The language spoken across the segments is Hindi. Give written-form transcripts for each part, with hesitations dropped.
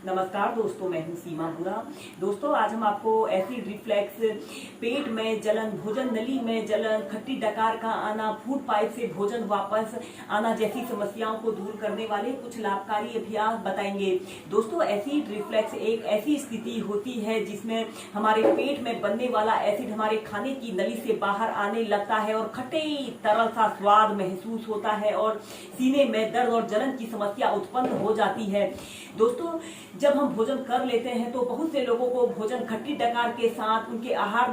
नमस्कार दोस्तों, मैं हूं सीमा बुरा। दोस्तों, आज हम आपको एसिड रिफ्लेक्स, पेट में जलन, भोजन नली में जलन, खट्टी डकार का आना, फूड पाइप से भोजन वापस आना जैसी समस्याओं को दूर करने वाले कुछ लाभकारी अभ्यास बताएंगे। दोस्तों, एसिड रिफ्लेक्स एक ऐसी स्थिति होती है जिसमें हमारे पेट में बनने वाला एसिड हमारे खाने की नली से बाहर आने लगता है और खट्टे तरल सा स्वाद महसूस होता है और सीने में दर्द और जलन की समस्या उत्पन्न हो जाती है। दोस्तों, जब हम भोजन कर लेते हैं तो बहुत से लोगों को भोजन खट्टी डकार के साथ उनके आहार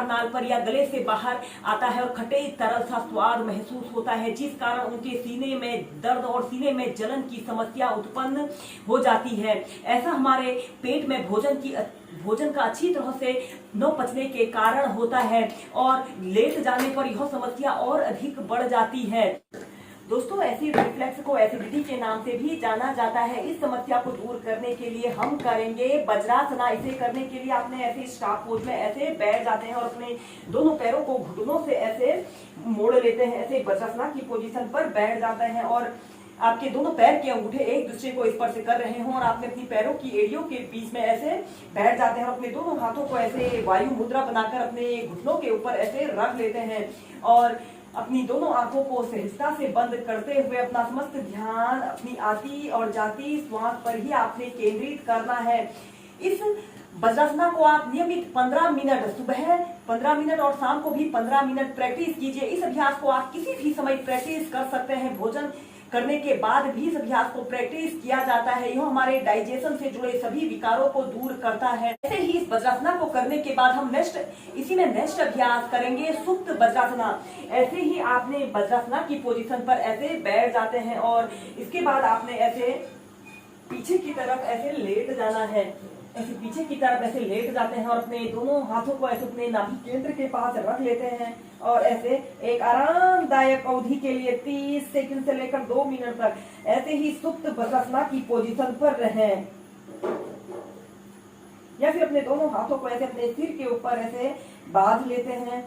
नाल पर या गले से बाहर आता है और खट्टे तरल सा स्वाद महसूस होता है, जिस कारण उनके सीने में दर्द और सीने में जलन की समस्या उत्पन्न हो जाती है। ऐसा हमारे पेट में भोजन का अच्छी तरह से न पचने के कारण होता है और लेट जाने पर यह समस्या और अधिक बढ़ जाती है। दोस्तों, एसिड रिफ्लेक्स को एसिडिटी के नाम से भी जाना जाता है। इस समस्या को दूर करने के लिए हम करेंगे वज्रासना। इसे करने के लिए आपने ऐसे स्टाफ पोज में ऐसे बैठ जाते हैं और अपने दोनों पैरों को घुटनों से ऐसे मोड़ लेते हैं। ऐसे वज्रासना की पोजीशन पर बैठ जाते हैं और आपके दोनों पैर के अंगूठे एक दूसरे को स्पर्श कर रहे हों और आपने अपनी पैरों की एड़ियों के बीच में ऐसे बैठ जाते हैं और अपने दोनों हाथों को ऐसे वायु मुद्रा बनाकर अपने घुटनों के ऊपर ऐसे रख लेते हैं और अपनी दोनों आंखों को सहजता से बंद करते हुए अपना समस्त ध्यान अपनी आती और जाती श्वास पर ही आपने केंद्रित करना है। इस वज्रासना को आप नियमित 15 मिनट, सुबह 15 मिनट और शाम को भी 15 मिनट प्रैक्टिस कीजिए। इस अभ्यास को आप किसी भी समय प्रैक्टिस कर सकते हैं। भोजन करने के बाद भी इस अभ्यास को प्रैक्टिस किया जाता है। यह हमारे डाइजेशन से जुड़े सभी विकारों को दूर करता है। ऐसे ही इस वज्रासना को करने के बाद हम नेक्स्ट अभ्यास करेंगे सुप्त वज्रासना। ऐसे ही आपने वज्रासना की पोजीशन पर ऐसे बैठ जाते हैं और इसके बाद आपने ऐसे पीछे की तरफ ऐसे लेट जाना है। ऐसे पीछे की तरफ ऐसे लेट जाते हैं और अपने दोनों हाथों को ऐसे अपने नाभि केंद्र के पास रख लेते हैं और ऐसे एक आरामदायक अवधि के लिए 30 सेकंड से लेकर 2 मिनट तक ऐसे ही सुप्त वज्रासना की पोजीशन पर रहें। या फिर अपने दोनों हाथों को ऐसे अपने सिर के ऊपर ऐसे बांध लेते हैं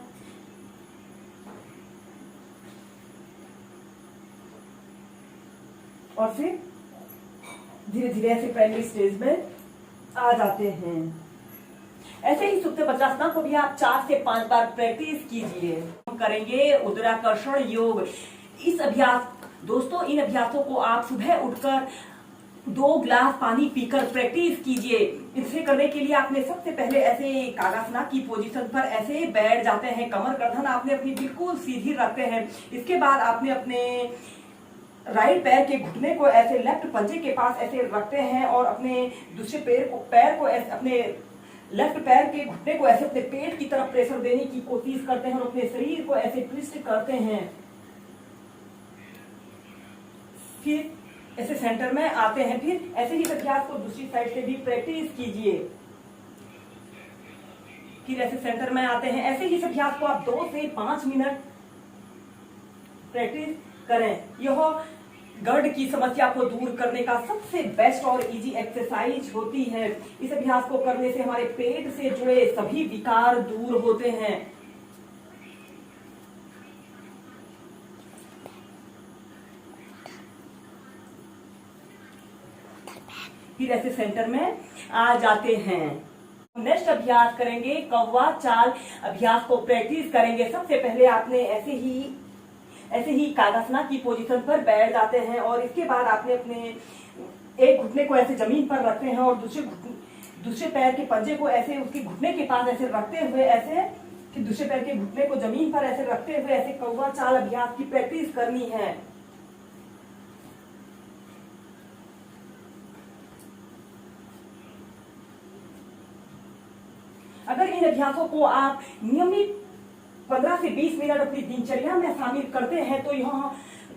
और फिर धीरे धीरे ऐसे प्राइमरी स्टेज में आ जाते हैं। ऐसे ही सुप्त वज्रासना को भी आप 4 से 5 बार प्रैक्टिस कीजिए। हम करेंगे उदराकर्षण योग। इस अभ्यास दोस्तों, इन अभ्यासों को आप सुबह उठकर 2 गिलास पानी पीकर प्रैक्टिस कीजिए। इसे करने के लिए आपने सबसे पहले ऐसे कागासना की पोजीशन पर ऐसे बैठ जाते हैं। कमर गर्दन आपने अपनी बिल्कुल सीधी रखते हैं। इसके बाद आपने अपने राइट पैर के घुटने को ऐसे लेफ्ट पंजे के पास ऐसे रखते हैं और अपने दूसरे पैर को ऐसे अपने लेफ्ट पैर के घुटने को ऐसे अपने पेट की तरफ प्रेशर देने की कोशिश करते हैं और अपने शरीर को ऐसे ट्विस्ट करते हैं। फिर ऐसे सेंटर में आते हैं। फिर ऐसे ही अभ्यास को दूसरी साइड से भी प्रैक्टिस कीजिए। फिर ऐसे सेंटर में आते हैं। ऐसे ही अभ्यास को आप 2 से 5 मिनट प्रैक्टिस करें। यह गर्ड की समस्या को दूर करने का सबसे बेस्ट और इजी एक्सरसाइज होती है। इस अभ्यास को करने से हमारे पेट से जुड़े सभी विकार दूर होते हैं। फिर ऐसे सेंटर में आ जाते हैं। नेक्स्ट अभ्यास करेंगे कौवा चाल अभ्यास को प्रैक्टिस करेंगे। सबसे पहले आपने ऐसे ही कागासना की पोजीशन पर बैठ जाते हैं और इसके बाद आपने अपने एक घुटने को ऐसे जमीन पर रखते हैं और दूसरे पैर के पंजे को ऐसे उसके घुटने के पास ऐसे रखते हुए ऐसे फिर दूसरे पैर के घुटने को जमीन पर ऐसे रखते हुए ऐसे कौवा चाल अभ्यास की प्रैक्टिस करनी है। अगर इन अभ्यासों को आप नियमित 15 से 20 मिनट अपनी दिनचर्या में शामिल करते हैं तो यह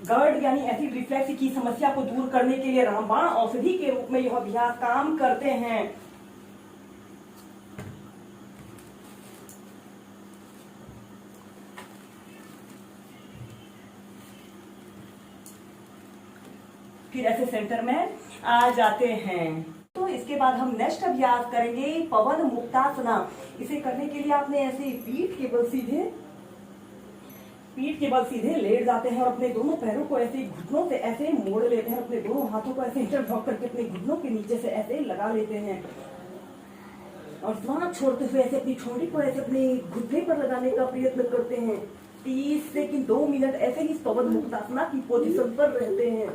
गर्ड यानी एसिड रिफ्लेक्स की समस्या को दूर करने के लिए रामबाण औषधि के रूप में यह अभ्यास काम करते हैं। फिर ऐसे सेंटर में आ जाते हैं। तो इसके बाद हम नेक्स्ट अभ्यास करेंगे पवन मुक्तासना। इसे करने के लिए आपने ऐसे पीठ केवल सीधे पीठ के बल सीधे लेट जाते हैं और अपने दोनों पैरों को ऐसे घुटनों से ऐसे मोड़ लेते हैं। अपने दोनों हाथों को ऐसे इंटरलॉक करके अपने घुटनों के नीचे से ऐसे लगा लेते हैं और श्वास छोड़ते हुए ऐसे अपनी ठोड़ी को ऐसे अपने घुटने पर लगाने का प्रयत्न करते हैं। 30 सेकंड 2 मिनट ऐसे ही स्तवन मुक्तासना की पोजीशन पर रहते हैं।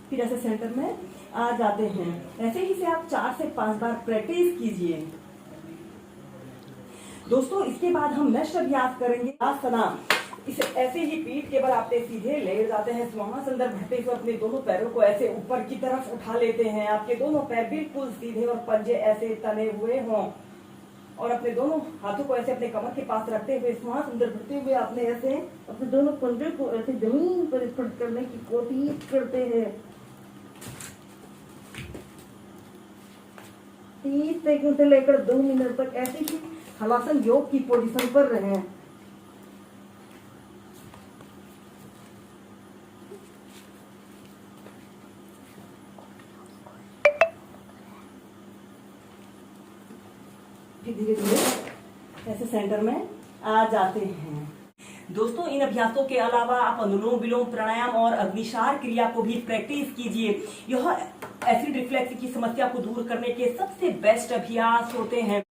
फिर ऐसे सेंटर में आ जाते हैं। ऐसे ही से आप 4 से 5 बार प्रैक्टिस कीजिए। दोस्तों इसके बाद हम नेक्स्ट अभ्यास करेंगे आसना। इसे ऐसे ही पीठ के बल आपने सीधे लेट जाते हैं। श्वास भरते हुए अपने दोनों पैरों को ऐसे ऊपर की तरफ उठा लेते हैं। आपके दोनों पैर बिल्कुल सीधे और पंजे ऐसे तने हुए हों और अपने दोनों हाथों को ऐसे अपने कमर के पास रखते हुए श्वास अंदर भरते हुए आपने ऐसे अपने दोनों पंजे को ऐसे जमीन पर स्पर्श करने की कोशिश करते हैं। 30 सेकंड से लेकर 2 मिनट तक ऐसे ही हलासन योग की पोजीशन पर रहें। फिर धीरे धीरे ऐसे सेंटर में आ जाते हैं। दोस्तों इन अभ्यासों के अलावा आप अनुलोम विलोम प्राणायाम और अग्निसार क्रिया को भी प्रैक्टिस कीजिए। यह एसिड रिफ्लेक्स की समस्या को दूर करने के सबसे बेस्ट अभ्यास होते हैं।